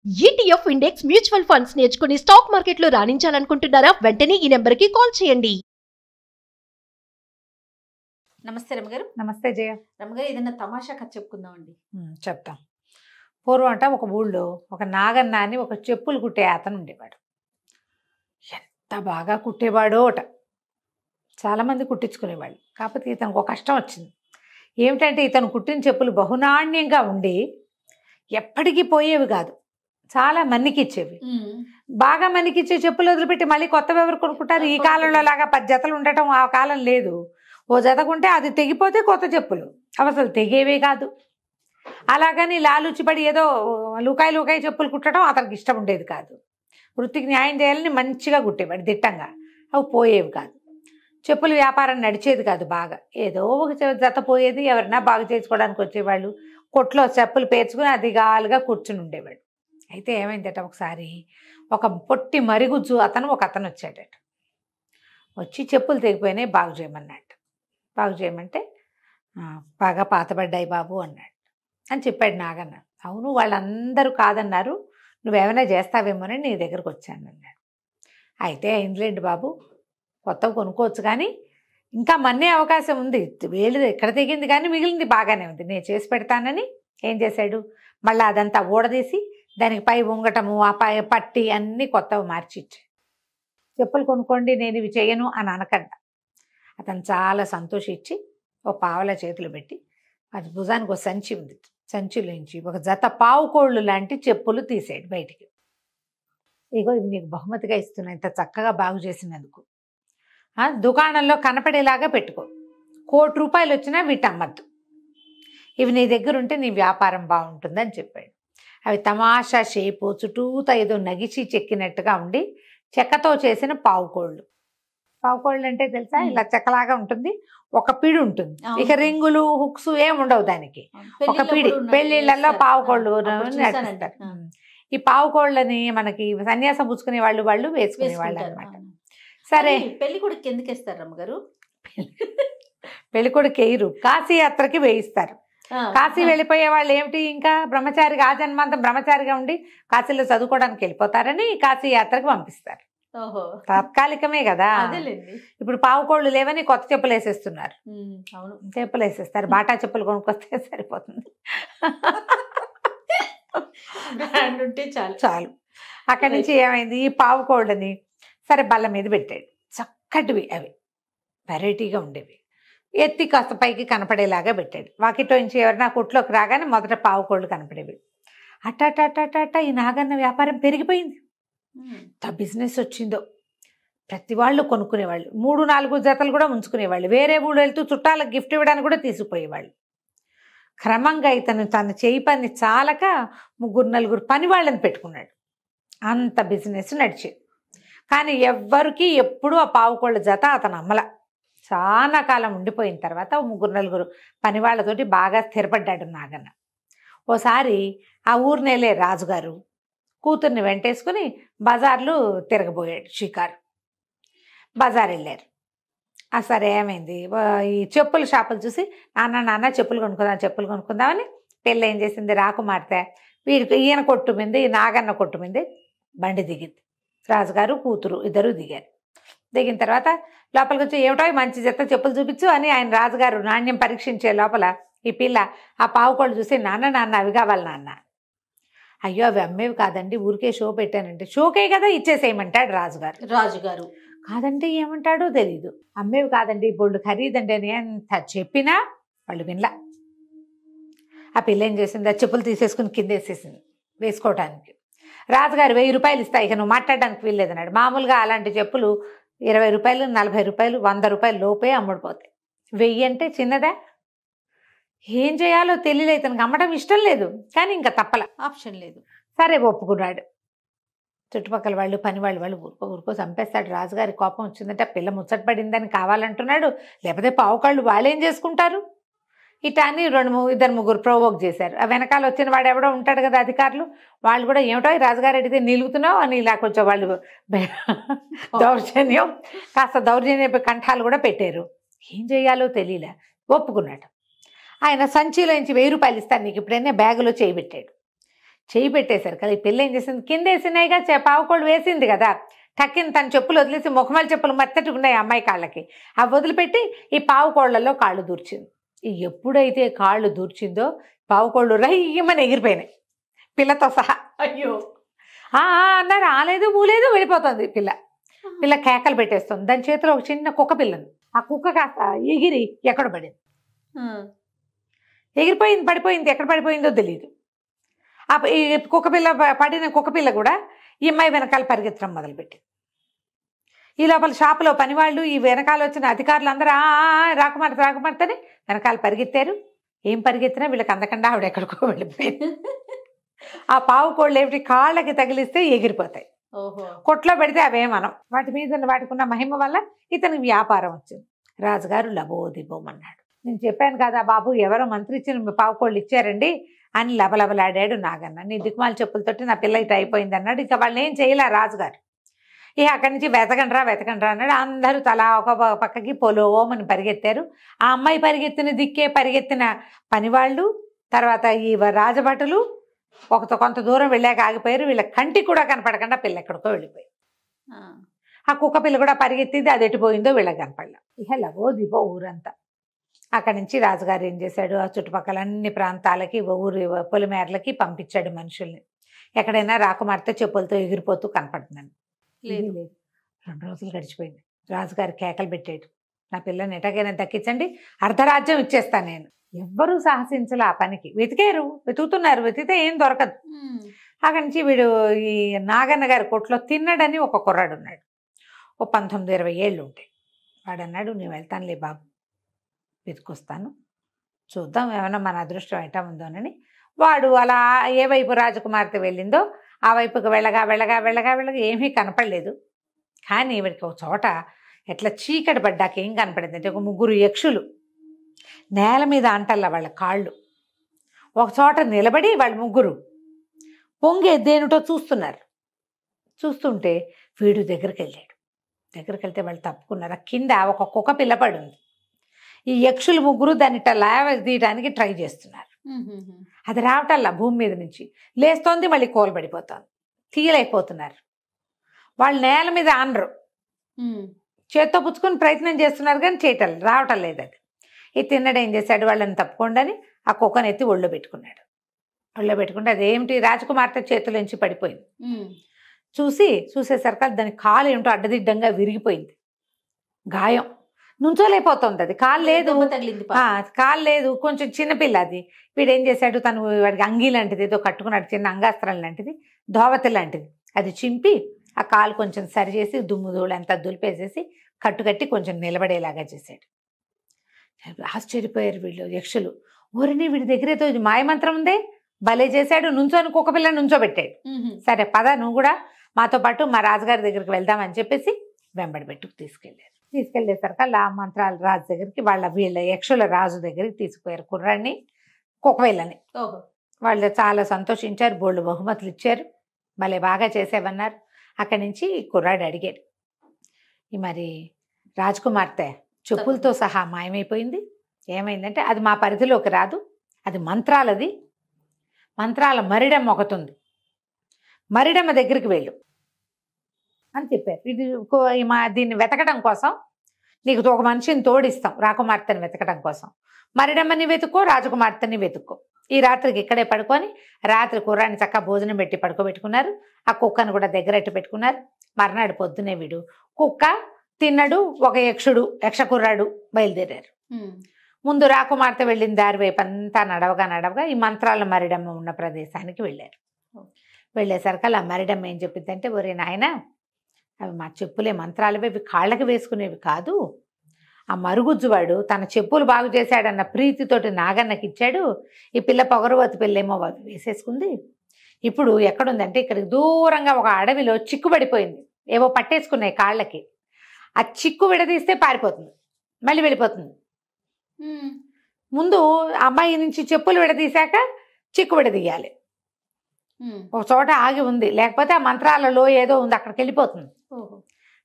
ETF index mutual funds నేర్చుకుని stock మార్కెట్లో రాణించాలనుకుంటున్నారా? వెంటనే ఈ నెంబర్కి కాల్ చేయండి. నమస్తే రమగారు. నమస్తే జయ. రమగారు, ఏదైనా తమాషా కథ చెప్పుకుందామండి. చెప్తాం. పూర్వం అంట ఒక ఊళ్ళో ఒక నాగన్న అని ఒక చెప్పులు కుట్టే అతను ఉండేవాడు. ఎంత బాగా కుట్టేవాడో అట. చాలామంది కుట్టించుకునేవాళ్ళు. కాకపోతే ఇతనికి ఒక కష్టం వచ్చింది. ఏమిటంటే ఇతను కుట్టిన చెప్పులు బహునాణ్యంగా ఉండి ఎప్పటికీ పోయేవి కాదు, చాలా మన్నికిచ్చేవి. బాగా మన్నికిచ్చే చెప్పులు వదిలిపెట్టి మళ్ళీ కొత్తవి ఎవరు కొనుక్కుంటారు? ఈ కాలంలో లాగా 10 జతలు ఉండటం ఆ కాలం లేదు. ఓ జతకుంటే అది తెగిపోతే కొత్త చెప్పులు, అసలు తెగేవే కాదు. అలాగని లాలూచిపడి ఏదో లూకాయి చెప్పులు కుట్టడం అతనికి ఇష్టం ఉండేది కాదు. వృత్తికి న్యాయం చేయాలని మంచిగా కుట్టేవాడు దిట్టంగా. అవి పోయేవి కాదు. చెప్పుల వ్యాపారం నడిచేది కాదు బాగా. ఏదో ఒక జత పోయేది, ఎవరైనా బాగు చేసుకోవడానికి వచ్చేవాళ్ళు. కొట్లో చెప్పులు పేర్చుకుని అదిగాలుగా కూర్చుని ఉండేవాడు. అయితే ఏమైందట, ఒకసారి ఒక పొట్టి మరిగుజ్జు ఒక అతను వచ్చాడట. వచ్చి చెప్పులు తెగిపోయినాయి, బాగు చేయమన్నాడు. బాగు చేయమంటే బాగా పాతబడ్డాయి బాబు అన్నాడు అని చెప్పాడు నాగన్న. అవును, వాళ్ళందరూ కాదన్నారు, నువ్వేమైనా చేస్తావేమోనని నీ దగ్గరకు వచ్చాను అన్నాడు. అయితే అయిందిలేండి బాబు, కొత్తవి కొనుక్కోవచ్చు, కానీ ఇంకా మన్నే అవకాశం ఉంది. వేలు ఎక్కడ తెగింది కానీ మిగిలింది బాగానే ఉంది, నేను చేసి పెడతానని ఏం చేశాడు, మళ్ళీ అదంతా ఊడదీసి దానికి పై ఉంగటము ఆ పై పట్టి అన్నీ కొత్తవి మార్చి ఇచ్చాడు. చెప్పులు కొనుక్కోండి, నేను ఇవి చేయను అని అనకండా. అతను చాలా సంతోషించి ఓ పావల చేతులు పెట్టి అది భుజానికి ఒక సంచి ఉంది, సంచిలోంచి ఒక జత పావుకోళ్ళు లాంటి చెప్పులు తీసాడు బయటికి. ఇగో ఇవి నీకు బహుమతిగా ఇస్తున్నా, ఇంత చక్కగా బాగు చేసినందుకు. దుకాణంలో కనపడేలాగా పెట్టుకో, ₹1,00,00,000 వచ్చినా వీటి అమ్మద్దు, ఇవి నీ దగ్గర ఉంటే నీ వ్యాపారం బాగుంటుందని చెప్పాడు. అవి తమాషా షేపు, చుట్టూతా ఏదో నగిచి చెక్కినట్టుగా ఉండి చెక్కతో చేసిన పావుకోళ్ళు. పావుకోళ్ళు అంటే తెలుసా, ఇలా చెక్కలాగా ఉంటుంది, ఒక పిడి ఉంటుంది. ఇక రింగులు హుక్స్ ఏం ఉండవు దానికి, ఒక పిడి. పెళ్లిళ్ళల్లో పావుకోళ్ళు నడిపిస్తారు. ఈ పావుకోళ్ళని మనకి సన్యాసం పుచ్చుకునే వాళ్ళు వేసుకునేవాళ్ళు అనమాట. సరే, పెళ్లి కొడుకు ఎందుకు వేస్తారు రమ్మగారు? పెళ్లి కొడుకు వేయరు, కాశీ యాత్రకి వేయిస్తారు. కాశీ వెళ్ళిపోయే వాళ్ళు ఏమిటి, ఇంకా బ్రహ్మచారిగా ఆ జన్మాంతం బ్రహ్మచారిగా ఉండి కాశీలో చదువుకోవడానికి వెళ్ళిపోతారని కాశీ యాత్రకు పంపిస్తారు. తాత్కాలికమే కదా. ఇప్పుడు పావుకోళ్ళు లేవని కొత్త చెప్పులు వేసేస్తున్నారు. అవును, చెప్పులు వేసేస్తారు, బాటా చెప్పులు కొనుక్కొస్తే సరిపోతుంది, చాలు. అక్కడి నుంచి ఏమైంది, ఈ పావుకోళ్ళని సరే బల్ల మీద పెట్టాడు. చక్కటివి అవి, వెరైటీగా ఉండేవి. ఎత్తి కాస్త పైకి కనపడేలాగా పెట్టాడు. వాకిట్లో నుంచి ఎవరైనా కొట్లోకి రాగానే మొదట పావుకోళ్ళు కనపడేవి. అట్ట ఈ నాగన్న వ్యాపారం పెరిగిపోయింది. ఎంత బిజినెస్ వచ్చిందో. ప్రతి వాళ్ళు కొనుక్కునేవాళ్ళు, 3-4 జతలు కూడా ఉంచుకునేవాళ్ళు. వేరే ఊళ్ళు వెళ్తూ చుట్టాలకు గిఫ్ట్ ఇవ్వడానికి కూడా తీసుకుపోయేవాళ్ళు. క్రమంగా ఇతను తన చేయి పని చాలక 3-4 పని వాళ్ళని పెట్టుకున్నాడు. అంత బిజినెస్ నడిచేది. కానీ ఎవ్వరికి ఎప్పుడూ ఆ పావుకోళ్ళ జత అతను అమ్మల. చాలా కాలం ఉండిపోయిన తర్వాత 3-4 పని వాళ్ళతోటి బాగా స్థిరపడ్డాడు నాగన్న. ఓసారి ఆ ఊరినేలే రాజుగారు కూతుర్ని వెంటేసుకుని బజార్లు తిరగబోయాడు, షికారు. బజార్ వెళ్ళారు. సరే ఏమైంది, ఈ చెప్పుల షాపులు చూసి నాన్న చెప్పులు కొనుక్కుందామని పెళ్ళి ఏం చేసింది, రాకుమార్తె వీడికి ఈయన కొట్టు మీద, ఈ నాగన్న కొట్టు మీద బండి దిగింది. రాజుగారు కూతురు ఇద్దరు దిగారు. దిగిన తర్వాత లోపలికి వచ్చి, ఏమిటో మంచి జత చెప్పులు చూపించు అని ఆయన రాజుగారు నాణ్యం పరీక్షించే లోపల ఈ పిల్ల ఆ పావుకోళ్ళు చూసి, నాన్న అవి కావాలి నాన్న. అయ్యో అవి అమ్మేవి కాదండి, ఊరికే షో పెట్టానంటే. షోకే కదా, ఇచ్చేసేయమంటాడు రాజుగారు. కాదంటే ఏమంటాడో తెలీదు. అమ్మేవి కాదండి, బోల్డ్ ఖరీదండి అని ఎంత చెప్పినా వాళ్ళు వినలా. ఆ పిల్ల ఏం చేసింది, ఆ చెప్పులు తీసేసుకుని కింద వేసేసింది వేసుకోవటానికి. రాజుగారు ₹1000 ఇస్తా, ఇక నువ్వు మాట్లాడడానికి వీల్లేదన్నాడు. మామూలుగా అలాంటి చెప్పులు ₹20, ₹40, ₹100 లోపే అమ్ముడుపోతాయి. 1000 అంటే చిన్నదా. ఏం చేయాలో తెలియలేదు ఇతనికి. అమ్మడం ఇష్టం లేదు, కానీ ఇంకా తప్పల, ఆప్షన్ లేదు. సరే ఒప్పుకున్నాడు. చుట్టుపక్కల వాళ్ళు పని వాళ్ళు ఊరుకో చంపేస్తాడు. రాజుగారి కోపం వచ్చిందంటే పిల్ల ముచ్చట పడిందని కావాలంటున్నాడు, లేకపోతే పావుకాళ్ళు వాళ్ళు ఏం చేసుకుంటారు ఇటా అని 2-3 ప్రొవోక్ చేశారు. ఆ వెనకాల వచ్చిన వాడు ఎవడో ఉంటాడు కదా అధికారులు, వాళ్ళు కూడా ఏమిటో రాజుగారు అడిగితే నిలుగుతున్నావు అని ఇలా కొంచెం వాళ్ళు కాస్త దౌర్జన్య కంఠాలు కూడా పెట్టారు. ఏం చేయాలో తెలియలే, ఒప్పుకున్నాడు. ఆయన సంచిలోంచి ₹1000 ఇస్తాను నీకు ఇప్పుడైనా బ్యాగులో చేయబెట్టాడు. చేయి పెట్టేశారు కదా. ఈ పిల్ల ఏం చేసింది, కింద వేసినాయిగా పావుకోళ్ళు వేసింది కదా, టక్కిన తన చెప్పులు వదిలేసి ముఖమాల చెప్పులు మెత్తటి ఉన్నాయి అమ్మాయి కాళ్ళకి, అవి వదిలిపెట్టి ఈ పావుకోళ్లలో కాళ్ళు దూర్చింది. ఈ ఎప్పుడైతే కాళ్ళు దూర్చిందో పావుకోళ్ళు రయ్యమని ఎగిరిపోయినాయి పిల్లతో సహా. అయ్యో అన్నారు, ఆలేదు ఊలేదు వెళ్ళిపోతుంది పిల్ల. పిల్ల కేకలు పెట్టేస్తుంది. దాని చేతిలో ఒక చిన్న కుక్క పిల్లని, ఆ కుక్క కాస్త ఎగిరి ఎక్కడ పడింది, ఎగిరిపోయింది, పడిపోయింది. ఎక్కడ పడిపోయిందో తెలియదు. ఈ కుక్క పిల్ల పడిన కుక్క పిల్ల కూడా ఈ అమ్మాయి వెనకాల పరిగెత్తడం మొదలుపెట్టింది. ఈ లోపల షాపులో పనివాళ్ళు, ఈ వెనకాల వచ్చిన అధికారులు అందరూ రాకుమార్తెని వెనకాల పరిగెత్తారు. ఏం పరిగెత్తినా వీళ్ళకి అందకుండా ఆవిడ ఎక్కడికో వెళ్ళిపోయింది. ఆ పావుకోళ్ళు ఏమిటి కాళ్ళకి తగిలిస్తే ఎగిరిపోతాయి, కొట్లో పెడితే అవేమనం. వాటి మీద వాటికున్న మహిమ వల్ల ఇతనికి వ్యాపారం వచ్చింది. రాజుగారు లబోదిబోమన్నాడు. నేను చెప్పాను కదా బాబు, ఎవరో మంత్రి ఇచ్చిన పావుకోళ్ళు ఇచ్చారండి అని లబలబలాడాడు నాగన్న. నీ దిక్కుమాల చెప్పులతోటి నా పిల్ల ఇటు అయిపోయింది అన్నాడు. ఇంకా వాళ్ళని ఏం చేయలే రాజుగారు. ఇక అక్కడి నుంచి వెతకండ్రా అన్నాడు. అందరూ తలా ఒక పక్కకి పొలోమని పరిగెత్తారు. ఆ అమ్మాయి పరిగెత్తిన దిక్కే పరిగెత్తిన పనివాళ్ళు, తర్వాత ఈ రాజభటులు కొంత దూరం వెళ్ళాక ఆగిపోయారు. వీళ్ళ కంటికి కూడా కనపడకుండా పిల్ల ఎక్కడికో వెళ్ళిపోయి. ఆ కుక్క పిల్ల కూడా పరిగెత్తింది, అది ఎటుపోయిందో వీళ్ళకి కనపడలే. ఇక లవో దివో ఊరంతా. అక్కడి నుంచి రాజుగారు ఏం చేశాడు, ఆ చుట్టుపక్కల అన్ని ప్రాంతాలకి ఊరి పొలిమేరలకి పంపించాడు మనుషుల్ని. ఎక్కడైనా రాకుమార్తె చెప్పులతో ఎగిరిపోతూ కనపడుతుందని. లేదు 2 రోజులు గడిచిపోయింది. రాజుగారు కేకలు పెట్టాడు, నా పిల్లని ఎటకైనా దక్కించండి, అర్ధరాజ్యం ఇచ్చేస్తాను నేను. ఎవ్వరూ సాహసించలే ఆ పనికి. వెతుకుతున్నారు, వెతికితే ఏం దొరకదు. అక్కడి నుంచి వీడు ఈ నాగన్న గారి కొట్లో తిన్నడని ఒక కుర్రాడు ఉన్నాడు. ఓ 19-20 ఏళ్ళు ఉంటాయి. వాడు అన్నాడు, నేను వెళ్తానులే బాబు, వెతుకొస్తాను, చూద్దాం ఏమైనా మన అదృష్టం ఎటా ఉందోనని. వాడు అలా ఏ వైపు రాజకుమార్తె వెళ్ళిందో ఆ వైపుకి వెళ్ళగా ఏమీ కనపడలేదు. కానీ వీడికి ఒక చోట ఎట్లా చీకటి పడ్డాక ఏం కనపడింది అంటే, ఒక 3 యక్షులు నేల మీద అంటల్లా వాళ్ళ కాళ్ళు ఒక చోట నిలబడి వాళ్ళు 3 పొంగే దేనిటో చూస్తున్నారు. చూస్తుంటే వీడు దగ్గరికి వెళ్తే వాళ్ళు తప్పుకున్నారు. కింద ఒక కుక్క పిల్లపడి ఉంది. ఈ యక్షులు 3 దాన్ని ఇట్లా తీయడానికి ట్రై చేస్తున్నారు. అది రావటల్లా భూమి మీద నుంచి లేస్తోంది, మళ్ళీ కోలబడిపోతుంది, తీయలేకపోతున్నారు. వాళ్ళు నేల మీద ఆనరు, చేత్తో పుచ్చుకొని ప్రయత్నం చేస్తున్నారు కానీ రావటం లేదు. అది ఈ తిన్నడు ఏం చేశాడు, వాళ్ళని తప్పుకోండి ఆ కుక్కను ఎత్తి ఒళ్ళో పెట్టుకున్నాడు. ఒళ్ళో పెట్టుకుంటే అదేమిటి రాజకుమార్తె చేతులోంచి పడిపోయింది. చూసేసరికి దాని కాలు ఏమిటో అడ్డదిడ్డంగా విరిగిపోయింది, గాయం, నుంచోలేకపోతుంది. అది కాలు లేదు, కొంచెం చిన్నపిల్ల అది. వీడు ఏం చేశాడు, తను వాడికి అంగీ లాంటిది ఏదో కట్టుకున్నాడు, చిన్న అంగాస్త్రం లాంటిది, ధోవతి లాంటిది, అది చింపి ఆ కాలు కొంచెం సరిచేసి దుమ్ము అంతా దులిపేసేసి కట్టుకట్టి కొంచెం నిలబడేలాగా చేశాడు. ఆశ్చర్యపోయారు వీళ్ళు యక్షులు. ఊరిని వీడి దగ్గర ఏదో ఇది మాయమంత్రం ఉందే, భలే చేశాడు, నుంచోని కుక్క పిల్లని నుంచోబెట్టాడు. సరే పద, నువ్వు కూడా మాతో పాటు మా రాజుగారి దగ్గరికి వెళ్దామని చెప్పేసి వెంబడి పెట్టుకు తీసుకెళ్ళేసరికి ఆ మంత్రాల రాజు దగ్గరికి వీళ్ళ యక్షుల రాజు దగ్గరికి తీసుకుపోయారు కుర్రాడిని, కుక్కపిల్లని. వాళ్ళు చాలా సంతోషించారు, బోళ్ళు బహుమతులు ఇచ్చారు, భలే బాగా చేసేవన్నారు. అక్కడి నుంచి కుర్రాడు అడిగాడు, మరి రాజకుమార్తె చెప్పులతో సహా మాయమైపోయింది, ఏమైందంటే అది మా పరిధిలోకి రాదు, అది మంత్రాలది, మంత్రాల మరిడమ్మ ఒకటి ఉంది, మరిడమ్మ దగ్గరికి వెళ్ళు అని చెప్పారు. దీన్ని వెతకడం కోసం నీకు ఒక మనిషిని తోడిస్తాం, రాకుమార్తెని వెతకడం కోసం. మరిడమ్మని వెతుక్కో, రాజకుమార్తెని వెతుక్కో. ఈ రాత్రికి ఇక్కడే పడుకొని రాత్రి కుర్రాన్ని చక్కగా భోజనం పెట్టి పడుకోబెట్టుకున్నారు. ఆ కుక్కను కూడా దగ్గరట్టు పెట్టుకున్నారు. మర్నాడు పొద్దునే వీడు కుక్క, తిన్నడు, ఒక యక్షకుర్రాడు బయలుదేరారు. ముందు రాకుమార్తె వెళ్ళిన దారి వైపు అంతా నడవగా ఈ మంత్రాల మరిడమ్మ ఉన్న ప్రదేశానికి వెళ్ళారు. వెళ్ళేసరికి ఆ మరిడమ్మ ఏం చెప్పిందంటే, ఒరే నాయన, అవి మా చెప్పులే మంత్రాలవి, అవి కాళ్ళకి వేసుకునేవి కాదు. ఆ మరుగుజ్జువాడు తన చెప్పులు బాగు చేశాడన్న ప్రీతితోటి నాగన్నకి ఇచ్చాడు. ఈ పిల్ల పొగరవతి పిల్లేమో అవి వేసేసుకుంది. ఇప్పుడు ఎక్కడుందంటే ఇక్కడికి దూరంగా ఒక అడవిలో చిక్కుబడిపోయింది, ఏవో పట్టేసుకున్నాయి కాళ్ళకి. ఆ చిక్కు విడదీస్తే పారిపోతుంది, మళ్ళీ వెళ్ళిపోతుంది. ముందు అమ్మాయి నుంచి చెప్పులు విడదీశాక చిక్కు విడదీయాలి. ఒక చోట ఆగి ఉంది, లేకపోతే ఆ మంత్రాలలో ఏదో ఉంది, అక్కడికి వెళ్ళిపోతుంది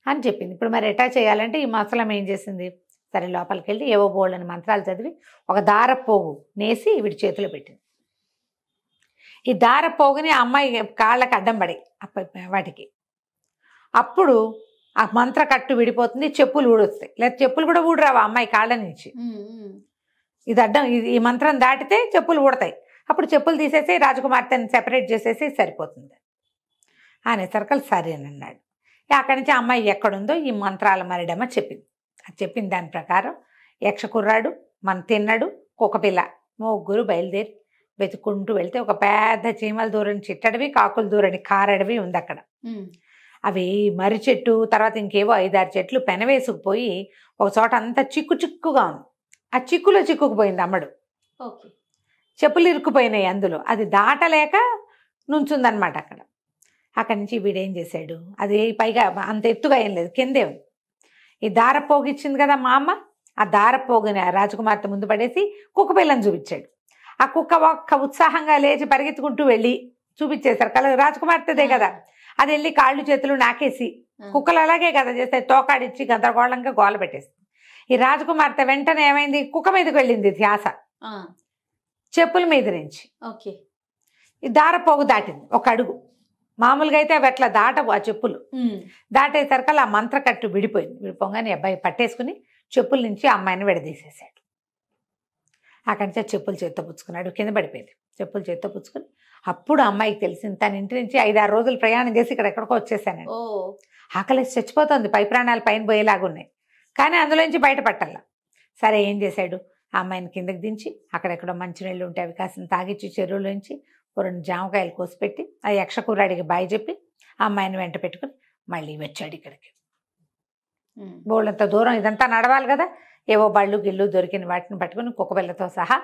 అని చెప్పింది. ఇప్పుడు మరి ఎటా చేయాలంటే ఈ మసలం ఏం చేసింది, సరే లోపలికి వెళ్ళి ఏవో బోళ్ళని మంత్రాలు చదివి ఒక దారపోగు నేసి వీడి చేతిలో పెట్టింది. ఈ దార పోగుని ఆ అమ్మాయి కాళ్ళకి అడ్డం పడి వాటికి. అప్పుడు ఆ మంత్ర కట్టు విడిపోతుంది, చెప్పులు ఊడొస్తాయి. లేదా చెప్పులు కూడా ఊడరావు ఆ అమ్మాయి కాళ్ళ నుంచి. ఇది అడ్డం, ఈ మంత్రం దాటితే చెప్పులు ఊడతాయి. అప్పుడు చెప్పులు తీసేసి రాజకుమార్తెని సెపరేట్ చేసేసి సరిపోతుంది అనేసరికి సరే అని అన్నాడు. అక్కడి నుంచి అమ్మాయి ఎక్కడుందో ఈ మంత్రాల మరిడమ్మ చెప్పింది. అది చెప్పిన దాని ప్రకారం యక్ష కుర్రాడు, మన తిన్నడు, కుక్కపిల్ల ముగ్గురు బయలుదేరి వెతుక్కుంటూ వెళ్తే ఒక పెద్ద చీమల దూరని చిట్టడివి, కాకుల దూరని కారడివి ఉంది అక్కడ. అవి మర్రి చెట్టు, తర్వాత ఇంకేవో 5-6 చెట్లు పెనవేసుకుపోయి ఒక చోట అంతా చిక్కు చిక్కుగా ఉంది. ఆ చిక్కులో చిక్కుకుపోయింది అమ్మడు. చెప్పులు ఇరుక్కుపోయినాయి అందులో. అది దాటలేక నుంచుందనమాట అక్కడ. అక్కడి నుంచి వీడేం చేశాడు, అది పైగా అంత ఎత్తుగా ఏం లేదు, కిందే ఉంది. ఈ దార పోగిచ్చింది కదా మా అమ్మ, ఆ దార పోగుని ఆ రాజకుమార్తె ముందు పడేసి కుక్క పిల్లని చూపించాడు. ఆ కుక్క ఒక్క ఉత్సాహంగా లేచి పరిగెత్తుకుంటూ వెళ్ళి చూపించేశారు. కల రాజకుమార్తెదే కదా, అది వెళ్ళి కాళ్ళు చేతులు నాకేసి, కుక్కలు అలాగే కదా చేస్తాయి, తోకాడిచ్చి గందరగోళంగా గోల పెట్టేసి. ఈ రాజకుమార్తె వెంటనే ఏమైంది, కుక్క మీదకి వెళ్ళింది ధ్యాస, చెప్పుల మీద నుంచి. ఈ దార పోగు దాటింది ఒక అడుగు. మామూలుగా అయితే అవి అట్లా దాటవు ఆ చెప్పులు. దాటేసరికి ఆ మంత్రకట్టు విడిపోయింది. విడిపోగానే అబ్బాయి పట్టేసుకుని చెప్పుల నుంచి అమ్మాయిని విడదీసేసాడు. అక్కడి నుంచి చెప్పులు చేత్తో పుచ్చుకున్నాడు, కింద పడిపోయింది. చెప్పులు చేత్తో పుచ్చుకుని అప్పుడు అమ్మాయికి తెలిసింది, తన ఇంటి నుంచి 5-6 రోజులు ప్రయాణం చేసి ఇక్కడ ఎక్కడికో వచ్చేసానండి. ఆకలేసి చచ్చిపోతుంది, పై ప్రాణాలు పైన పోయేలాగా ఉన్నాయి, కానీ అందులోంచి బయటపట్టాల. సరే ఏం చేశాడు, ఆ అమ్మాయిని కిందకి దించి అక్కడెక్కడో మంచినీళ్ళు ఉంటే అవి కాసిన తాగిచ్చి చెరువులోంచి 2 జామకాయలు కోసిపెట్టి ఆ యక్ష కుర్రాడికి బాయ్ చెప్పి ఆ అమ్మాయిని వెంట పెట్టుకుని మళ్ళీ వచ్చాడు ఇక్కడికి. బోళ్ళంత దూరం ఇదంతా నడవాలి కదా, ఏవో బళ్ళు గిళ్ళు దొరికిన వాటిని పట్టుకుని కుక్కపిల్లతో సహా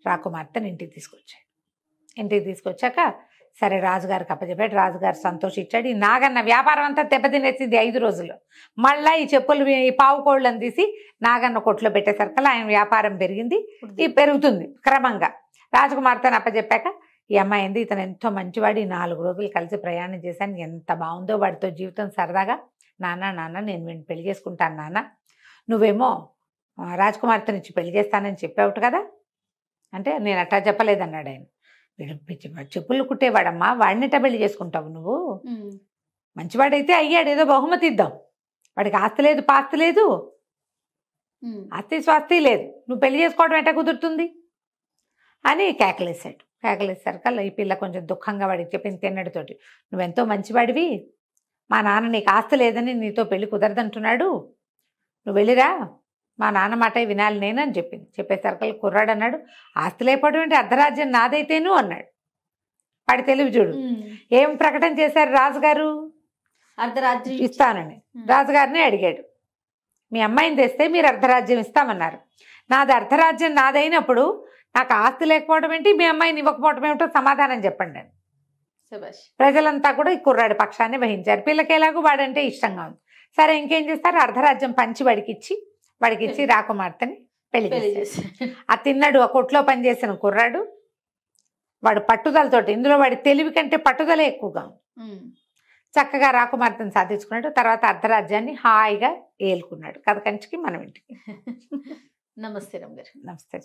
రాకుమార్తెని ఇంటికి తీసుకొచ్చాడు. ఇంటికి తీసుకొచ్చాక సరే రాజుగారికి అప్పచెప్పాడు. రాజుగారు సంతోషించాడు. ఈ నాగన్న వ్యాపారం అంతా దెబ్బతినేసింది 5 రోజుల్లో. మళ్ళీ ఈ చెప్పులు, ఈ పావు కోళ్ళని తీసి నాగన్న కొట్లో పెట్టేసరికల్లా ఆయన వ్యాపారం పెరిగింది. ఇది పెరుగుతుంది క్రమంగా. రాజకుమార్తెని అప్పచెప్పాక ఈ అమ్మాయి ఏంది, ఇతను ఎంతో మంచివాడు, ఈ 4 రోజులు కలిసి ప్రయాణం చేశాను, ఎంత బాగుందో వాడితో జీవితం సరదాగా. నాన్న నేను వీడిని పెళ్లి చేసుకుంటాను నాన్న, నువ్వేమో రాజకుమార్తెని ఇచ్చి పెళ్లి చేస్తానని చెప్పావుట కదా అంటే, నేను అట్టా చెప్పలేదన్నాడు ఆయన. వీడు చెప్పులు కుట్టేవాడమ్మా, వాడినిట పెళ్లి చేసుకుంటావు నువ్వు, మంచివాడైతే అయ్యాడు, ఏదో బహుమతి ఇద్దాం, వాడికి ఆస్తి లేదు పాస్తి లేదు, ఆస్తి స్వాస్తి లేదు, నువ్వు పెళ్లి చేసుకోవడం ఎట్టా కుదురుతుంది అని కేకలేశాడు. కేకలేసరికల్లా ఈ పిల్ల కొంచెం దుఃఖంగా వాడికి చెప్పింది తిన్నడితోటి, నువ్వెంతో మంచివాడివి, మా నాన్న నీకు ఆస్తి లేదని నీతో పెళ్లి కుదరదంటున్నాడు, నువ్వు వెళ్ళిరా, మా నాన్న మాట వినాలి నేను అని చెప్పింది. చెప్పేసరికల్లా కుర్రాడు అన్నాడు, ఆస్తి లేకపోవడం ఏంటి, అర్ధరాజ్యం నాదైతేను అన్నాడు. వాడి తెలివి చూడు. ఏం ప్రకటన చేశారు రాజుగారు, అర్ధరాజ్యం ఇస్తానని రాజుగారిని అడిగాడు. మీ అమ్మాయిని తెస్తే మీరు అర్ధరాజ్యం ఇస్తామన్నారు, నాది అర్ధరాజ్యం నాదైనప్పుడు నాకు ఆస్తి లేకపోవడం ఏంటి, మీ అమ్మాయిని ఇవ్వకపోవడం ఏమిటో సమాధానం చెప్పండి అని. ప్రజలంతా కూడా ఈ కుర్రాడి పక్షాన్ని వహించారు. పిల్లకి ఎలాగో వాడంటే ఇష్టంగా ఉంది. సరే ఇంకేం చేస్తారు, అర్ధరాజ్యం పంచి వాడికిచ్చి రాకుమార్తెని పెళ్లి చేశారు. ఆ తిన్నాడు, ఆ కొట్లో పనిచేసిన కుర్రాడు, వాడు పట్టుదలతోటి, ఇందులో వాడి తెలివి కంటే పట్టుదలే ఎక్కువగా ఉంది, చక్కగా రాకుమార్తెను సాధించుకున్నాడు. తర్వాత అర్ధరాజ్యాన్ని హాయిగా ఏలుకున్నాడు. కథ కంచికి మనం ఇంటికి. నమస్తే రమ్మ గారు. నమస్తే.